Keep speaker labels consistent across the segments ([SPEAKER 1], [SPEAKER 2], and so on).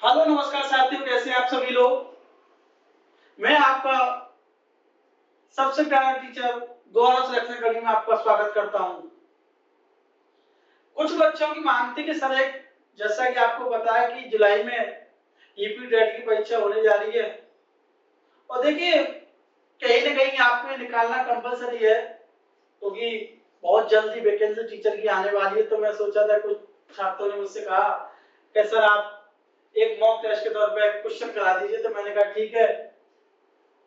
[SPEAKER 1] Hello नमस्कार साथियों, कैसे हैं आप सभी लोग। मैं आपका सबसे प्यारा टीचर गौरव सुलक्षणा करनी में आपका स्वागत करता हूं। कुछ बच्चों की मानते कि सर एक जैसा कि आपको पता है कि जुलाई में ईपी टेट की परीक्षा होने जा रही है और देखिए कहीं ना कहीं आपको ये निकालना कंपलसरी है क्योंकि बहुत जल्दी वैकेंसी टीचर की आने वाली है। तो मैं सोचा था, कुछ छात्रों ने मुझसे कहा कि सर आप एक मॉक टेस्ट के तौर पे क्वेश्चन करा दीजिए। तो मैंने कहा ठीक है,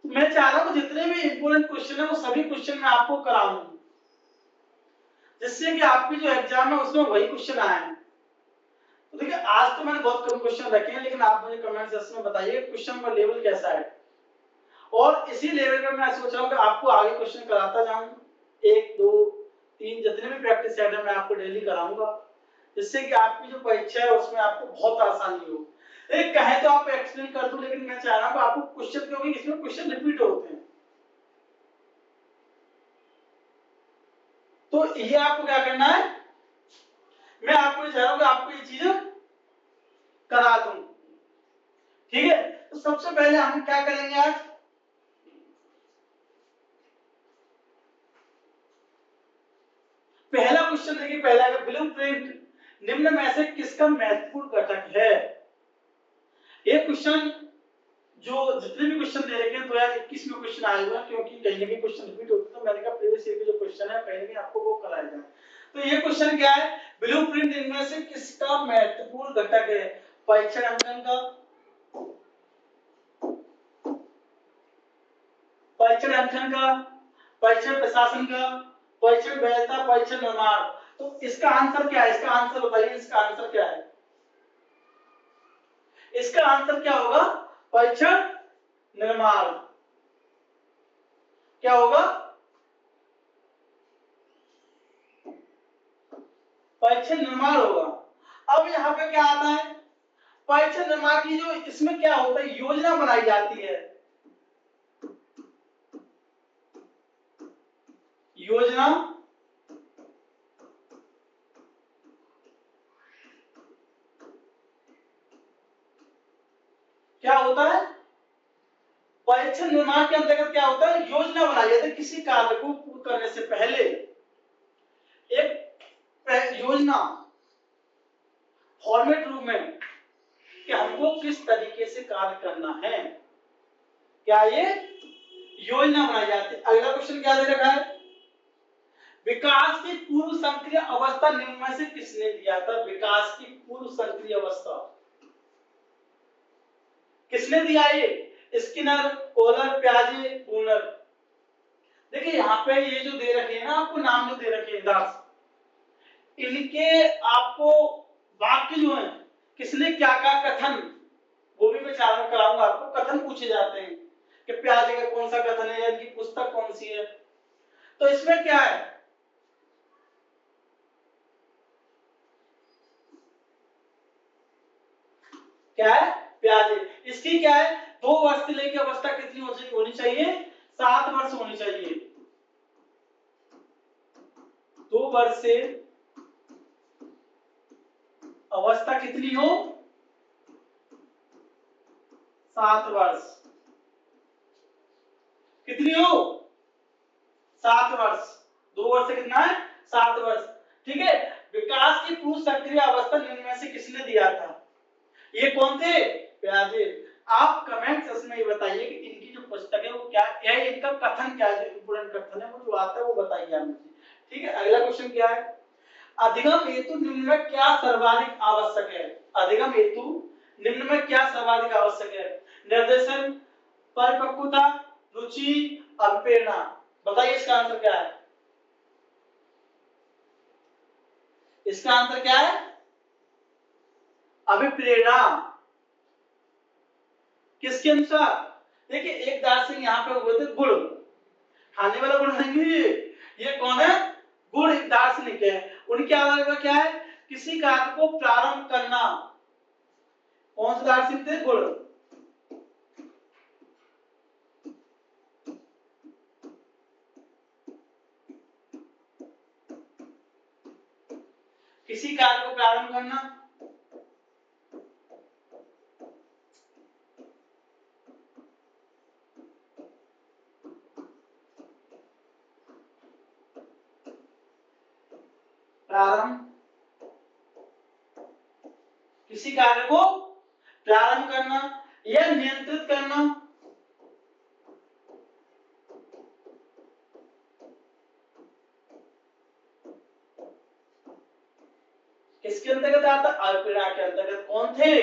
[SPEAKER 1] मैं चाह रहा हूं जितने भी इंपोर्टेंट क्वेश्चन है वो सभी क्वेश्चन मैं आपको कराऊं, जिससे कि आपकी जो एग्जाम है उसमें वही क्वेश्चन आए। तो देखिए आज तो मैंने बहुत कम क्वेश्चन रखे हैं, लेकिन आप मुझे कमेंट सेक्शन में बताइए क्वेश्चन का लेवल कैसा है। और इसी लेवल पे मैं सोच रहा हूं कि आपको आगे क्वेश्चन कराता जाऊं, एक दो तीन जितने भी प्रैक्टिस सेट है मैं आपको डेली कराऊंगा, जिससे कि आपकी जो परीक्षा है उसमें आपको बहुत आसानी हो। एक कहे तो आप एक्सप्लेन कर दूं, लेकिन मैं चाह रहा हूं आपको क्वेश्चन, क्योंकि इसमें क्वेश्चन रिपीट होते हैं। तो ये आपको क्या करना है, मैं आपको ये चाह रहा हूं कि आपको ये चीजें करा दूं, ठीक है। तो सबसे पहले हम क्या करेंगे आज, पहला क्वेश्चन देखिए। पहला है ब्लूप्रिंट निम्न में से किसका महत्वपूर्ण घटक है। ये क्वेश्चन जो जितने भी क्वेश्चन दे रखे हैं 2021 में क्वेश्चन आए हुए हैं, क्योंकि कहीं ना कहीं क्वेश्चन रिपीट होते हैं। तो मैंने कहा प्रीवियस ईयर के जो क्वेश्चन है कहीं ना कहीं आपको वो कराया जाए। तो ये क्वेश्चन क्या है, ब्लूप्रिंट इनमें से किसका महत्वपूर्ण घटक है। परीक्षण अंकन का, परीक्षण अंकन का, परीक्षण प्रशासन का, परीक्षण वैधता, परीक्षण निर्माण। तो इसका आंसर क्या है, इसका आंसर बताइए, इसका आंसर क्या है। इसका आंसर क्या होगा, परीक्षण निर्माण। क्या होगा, परीक्षण निर्माण होगा। अब यहाँ पे क्या आता है, परीक्षण निर्माण की जो इसमें क्या होता है, योजना बनाई जाती है। योजना क्या होता है, परीक्षण निर्माण के अंतर्गत क्या होता है, योजना बनाई जाती है। किसी कार्य को पूर्ण करने से पहले एक योजना फॉर्मेट रूप में कि हमको किस तरीके से कार्य करना है, क्या ये योजना बनाई जाती है। अगला क्वेश्चन क्या दे रखा है, विकास की पूर्व सक्रिय अवस्था निम्न में से किसने दिया था। विकास की पूर्व सक्रिय अवस्था किसने दिया, ये स्किनर, कोलर, प्याजे, पूनर। देखिए यहाँ पे ये जो दे रखे हैं ना आपको, नाम जो दे रखे हैं दास, इनके आपको वाक्य जो है किसने क्या का कथन, वो भी मैं चालू कराऊंगा आपको। कथन पूछे जाते हैं कि प्याजे का कौन सा कथन है या इनकी पुस्तक कौन सी है। तो इसमें क्या है, क्या है, प्याजे। इसकी क्या है, 2 वर्ष से लेकर अवस्था कितनी होनी चाहिए, 7 वर्ष होनी चाहिए। 2 वर्ष से अवस्था कितनी हो, 7 वर्ष। कितनी हो, 7 वर्ष। 2 वर्ष से कितना है, 7 वर्ष, ठीक है। विकास की पूर्व सक्रिय अवस्था निम्न में से किसने दिया था, ये कौन थे, प्याजे। आप कमेंट सेक्शन में ये बताइए कि इनकी जो पुस्तक है वो क्या है, इनका कथन क्या है, जो इंपोर्टेंट कथन है वो जो आता है वो बताइए आप मुझे, ठीक है। अगला क्वेश्चन क्या है, अधिगम हेतु निम्न में क्या सर्वाधिक आवश्यक है। अधिगम हेतु निम्न में क्या सर्वाधिक आवश्यक है, निर्देशन, परिपक्वता, रुचि, अभिप्रेरणा। बताइए इसका आंसर क्या है, इसका आंसर क्या है, अभिप्रेरणा। किसके अनुसार, देखिए एक दार्शनिक यहाँ पे हुए थे गुण, खाने वाला गुण नहीं ये कौन है, गुण एक दार्शनिक है। उनके आधार पर क्या है, किसी कार्य को प्रारंभ करना। कौन से दार्शनिक थे, गुण। किसी कार्य को प्रारंभ करना, किसी कार्य को प्रारंभ करना या नियंत्रित करना। किसके अंतर्गत आता? अल्पविराम के अंतर्गत। कौन थे?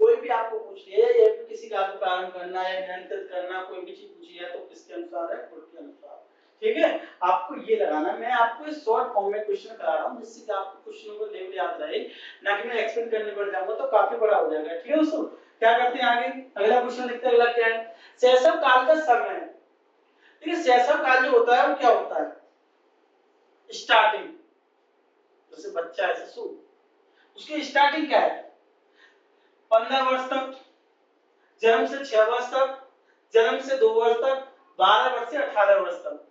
[SPEAKER 1] कोई भी आपको पूछ लिया या किसी कार्य को प्रारंभ करना या नियंत्रित करना, कोई भी चीज पूछी है तो किसके अनुसार है? गुण के अनुसार। ठीक है, आपको ये लगाना। मैं आपको इस शॉर्ट फॉर्म में क्वेश्चन करा रहा हूं जिससे कि आपको क्वेश्चनों को लेवल याद रहे, ना कि मैं एक्सप्लेन करने पड़ जाऊंगा तो काफी बड़ा हो जाएगा। ठीक है दोस्तों, क्या करते हैं आगे? अगला क्वेश्चन देखते हैं। अगला क्या है? शैशव काल का समय। ठीक है, शैशव काल जो होता है वो क्या होता है? स्टार्टिंग, जैसे बच्चा है शिशु, उसकी स्टार्टिंग क्या है? 15 वर्ष तक, जन्म से 6 वर्ष तक, जन्म से 2 वर्ष तक, 12 वर्ष से 18 वर्ष तक।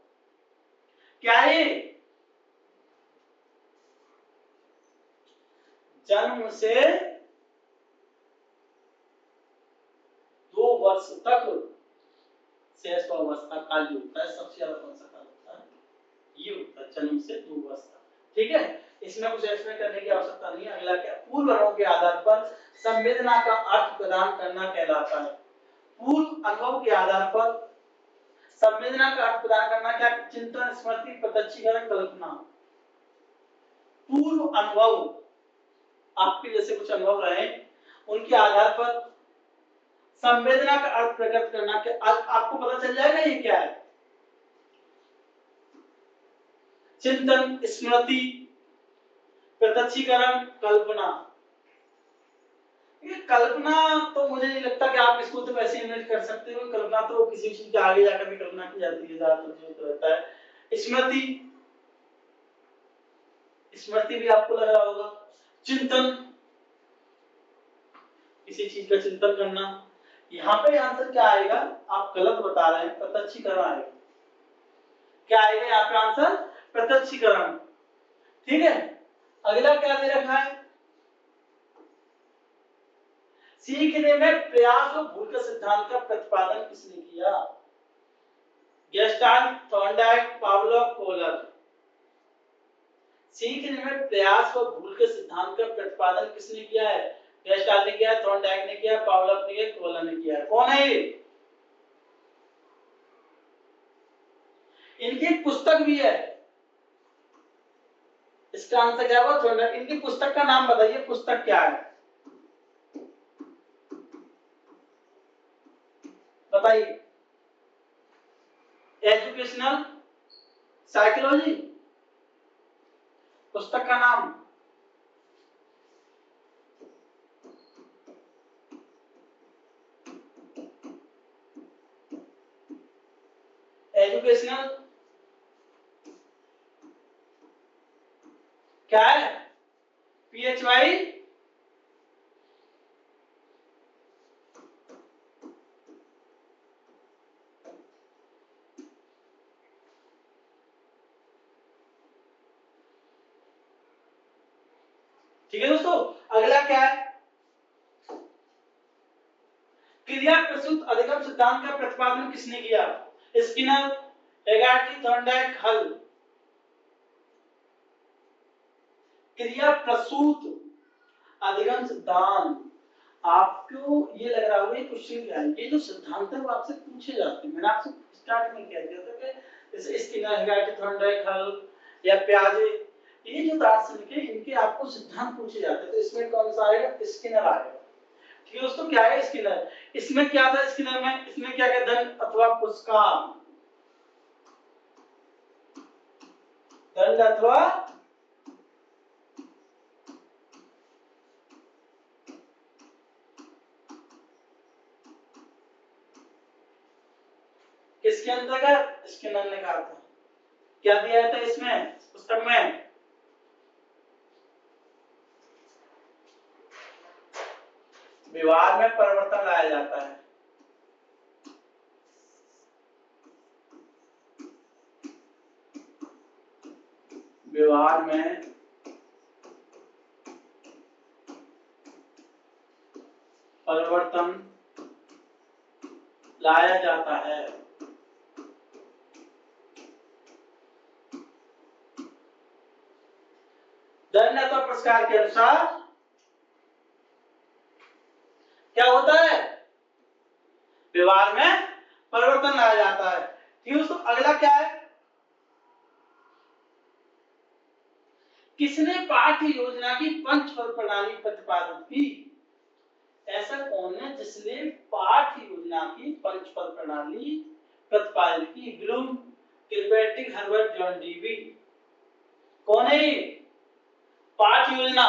[SPEAKER 1] क्या है? जन्म से 2 वर्ष तक शैशवावस्था काल जो होता है, सबसे ज्यादा कौन सा काल होता है? ये होता है जन्म से 2 वर्ष तक। ठीक है, इसमें कुछ एक्सप्लेन करने की आवश्यकता नहीं है। अगला क्या? पूर्व अनुभव के आधार पर संवेदना का अर्थ प्रदान करना कहलाता है। पूर्व अनुभव के आधार पर संवेदना का अर्थ प्रदान करना क्या? चिंतन, स्मृति, प्रत्यक्षीकरण, कल्पना। पूर्व अनुभव, आपके जैसे कुछ अनुभव रहे, उनके आधार पर संवेदना का अर्थ प्रकट करना। कि आपको पता चल जाएगा ये क्या है? चिंतन, स्मृति, प्रत्यक्षीकरण, कल्पना। ये कल्पना तो मुझे नहीं लगता कि आप इसको तो वैसे इमेज कर सकते हो। कल्पना तो किसी चीज के आगे जाकर भी कल्पना की जाती है, ज्यादातर जो रहता है। स्मृति, स्मृति भी आपको लग रहा होगा। चिंतन, किसी चीज का चिंतन करना। यहाँ पे आंसर क्या आएगा? आप गलत बता रहे हैं, प्रत्यक्षीकरण आएगा। क्या आएगा यहाँ पे आंसर? प्रत्यक्षीकरण। ठीक है, अगला क्या दे रखा है? सीखने में प्रयास और भूल के सिद्धांत का प्रतिपादन किसने किया? Gestalt, Thorndike, Pavlov, Kohler. सीखने में प्रयास और भूल के सिद्धांत का प्रतिपादन किसने किया है? गेस्टाल्ट ने किया, थॉर्नडाइक ने किया, पावलोव ने किया, कोहलर ने किया। कौन है ये? इनकी एक पुस्तक भी है। इसका आंसर क्या होगा? थॉर्नडाइक। इनकी पुस्तक का नाम बताइए, पुस्तक क्या है? बताइए। एजुकेशनल साइकोलॉजी, पुस्तक का नाम? एजुकेशनल क्या है? PHY ठीक है दोस्तों, अगला क्या है? क्रिया प्रसूत अधिगम सिद्धांत का प्रतिपादन किसने किया? स्किनर, एगार्टी, थॉर्नडाइक, हल। क्रिया प्रसूत अधिगम सिद्धांत। आपको ये लग रहा होगा ये क्वेश्चन क्या है? ये जो सिद्धांत है वो आपसे पूछे जाते हैं। मैंने आपसे स्टार्ट में कह दिया था कि जैसे स्किनर, एगार्टी, थॉर्नडाइक, हल या प्याजे, ये जो दार्शनिक है इनके आपको सिद्धांत पूछे जाते हैं। तो इसमें कौन सा आएगा? स्किनर आएगा। ठीक है दोस्तों, क्या है स्किनर? इसमें क्या था स्किनर में? इसमें क्या क्या दंड अथवा पुरस्कार, दंड अथवा किसके अंतर्गत? स्किनर ने कहा था। क्या दिया था इसमें पुस्तक में? व्यवहार में परिवर्तन लाया जाता है। व्यवहार में परिवर्तन लाया जाता है। दंडात्मक पुरस्कार के अनुसार क्या होता है, व्यवहार में परिवर्तन लाया जाता है। ठीक है दोस्तों, अगला क्या है, किसने पाठ्य योजना की पंचफल प्रणाली प्रतिपादित की? ऐसा कौन है जिसने पाठ्य योजना की पंचफल प्रणाली प्रतिपादित की? Bloom, Kilpatrick, Herbert, John Dewey. कौन है ये? पाठ्य योजना,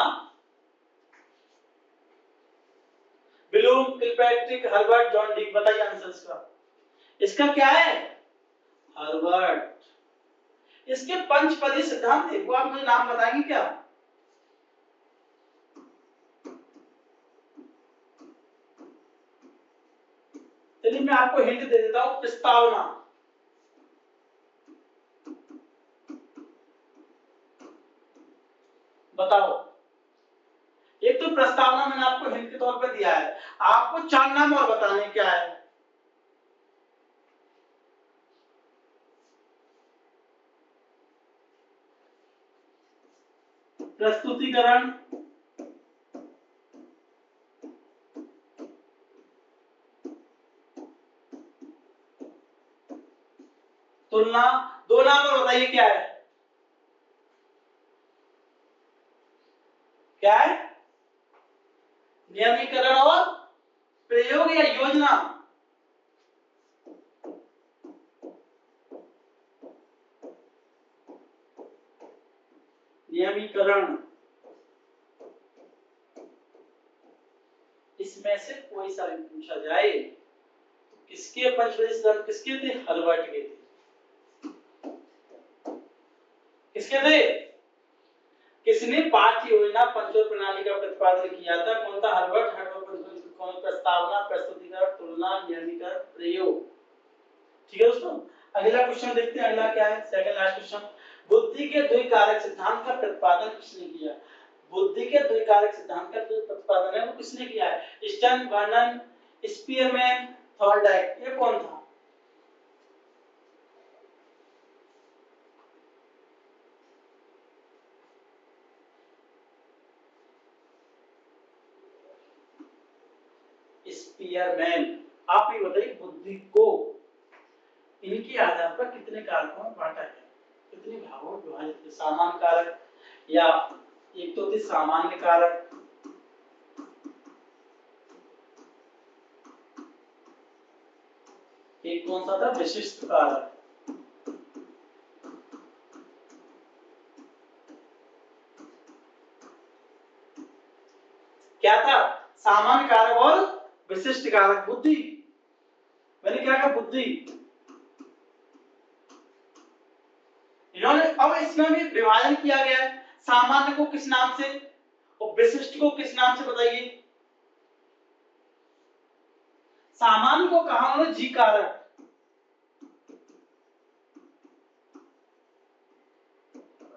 [SPEAKER 1] Bloom, Kilpatrick, Herbert, John Dewey. बताइए आंसर इसका। इसका क्या है? हर्बर्ट। इसके पंचपदी सिद्धांत थे, वो आप मुझे नाम बताएंगे क्या? चलिए मैं आपको हिंट दे देता हूं, प्रस्तावना। बताओ, एक तो प्रस्तावना मैंने आपको हिंट के तौर पे दिया है, आपको 4 नाम और बताने क्या है। प्रस्तुतिकरण, तुलना। 2 नाम और बताइए क्या है? क्या है? नियमीकरण और प्रयोग या योजना। नियमीकरण, इसमें से कोई सा भी पूछा जाए। किसके पंचपदी सिद्धांत किसके थे? हर्बर्ट के थे। किसके थे? किसने पाठ्य योजना पंचफल प्रणाली का प्रतिपादन किया था? कौन था? हर्बर्ट। हर्बर्ट पंचफल कौन? प्रस्तावना, प्रस्तुतिकरण, तुलना, नियमीकरण, प्रयोग। ठीक है दोस्तों, अगला क्वेश्चन देखते हैं। अगला क्या है? सेकंड लास्ट क्वेश्चन, बुद्धि के द्विकारक सिद्धांत का प्रतिपादन किसने किया? बुद्धि के द्विकारक सिद्धांत का जो प्रतिपादन है वो किसने किया है? Stern, Vernon, Spearman, Thorndike. ये कौन था? स्पीयरमैन। आप ये बताइए, बुद्धि को इनके आधार पर कितने कारकों में बांटा है? कितने भागों में विभाजित है? सामान्य कारक, या एक तो थे सामान्य कारक, एक कौन सा था? विशिष्ट कारक। क्या था? सामान्य कारक और विशिष्ट कारक। बुद्धि, मैंने क्या कहा? बुद्धि। इन्होंने अब इसमें भी विभाजन किया गया है। सामान्य को किस नाम से और विशिष्ट को किस नाम से? बताइए। सामान्य को कहा उन्होंने जी कारक,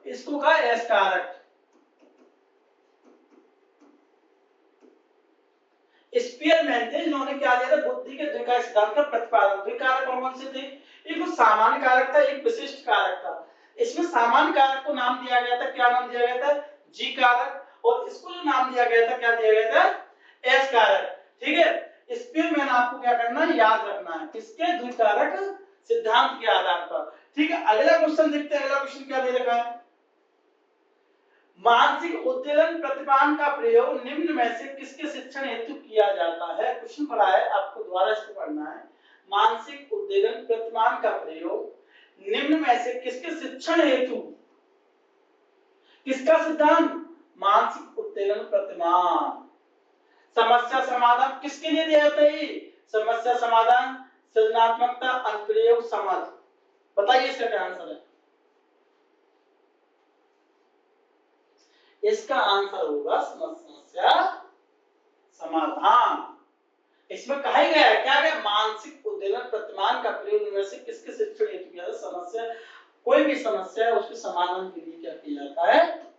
[SPEAKER 1] इसको कहा एस कारक। स्पीयरमैन थे जिन्होंने क्या दिया था? बुद्धि के द्विकारक सिद्धांत का प्रतिपादन। द्विकारक कौन कौन से थे? एक सामान्य कारक था, एक विशिष्ट कारक था। इसमें सामान्य कारक को नाम दिया गया था, क्या नाम दिया गया था? जी कारक। और इसको जो नाम दिया गया था, क्या दिया गया था? एस कारक। ठीक है, स्पीयरमैन आपको क्या करना है? याद रखना है। किसके? द्विकारक सिद्धांत के आधार पर। ठीक है, अगला क्वेश्चन देखते हैं। अगला क्वेश्चन क्या दे रखा है? मानसिक उद्वेलन प्रतिमान का प्रयोग निम्न में से किसके शिक्षण हेतु किया जाता है? क्वेश्चन पढ़ा है, आपको दोबारा इसको पढ़ना है। मानसिक उद्वेलन प्रतिमान का प्रयोग निम्न में से किसके शिक्षण हेतु? किसका सिद्धांत? मानसिक उद्वेलन प्रतिमान। समस्या समाधान किसके लिए दिया जाता है? समस्या समाधान, सृजनात्मकता, अनुप्रयोग, समझ। बताइए इसका क्या आंसर है? इसका आंसर होगा समस्या समाधान। इसमें कहा ही गया है, क्या गया? मानसिक उद्वेलन प्रतिमान का प्रयोग में से किसके शिक्षण हेतु किया जाता है? समस्या, कोई भी समस्या है उसके समाधान के लिए क्या किया जाता है?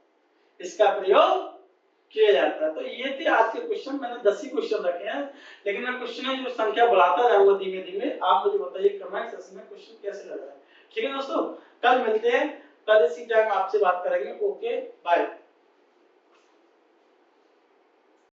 [SPEAKER 1] इसका प्रयोग किया जाता है। तो ये थे आज के क्वेश्चन। मैंने 10 ही क्वेश्चन रखे हैं, लेकिन मैं क्वेश्चन की संख्या बढ़ाता जाऊंगा धीमे धीमे। आप मुझे बताइए कमेंट सेक्शन में क्वेश्चन कैसे लग रहा है। ठीक है दोस्तों, कल मिलते हैं, कल इसी टाइम आपसे बात करेंगे। Okay, bye.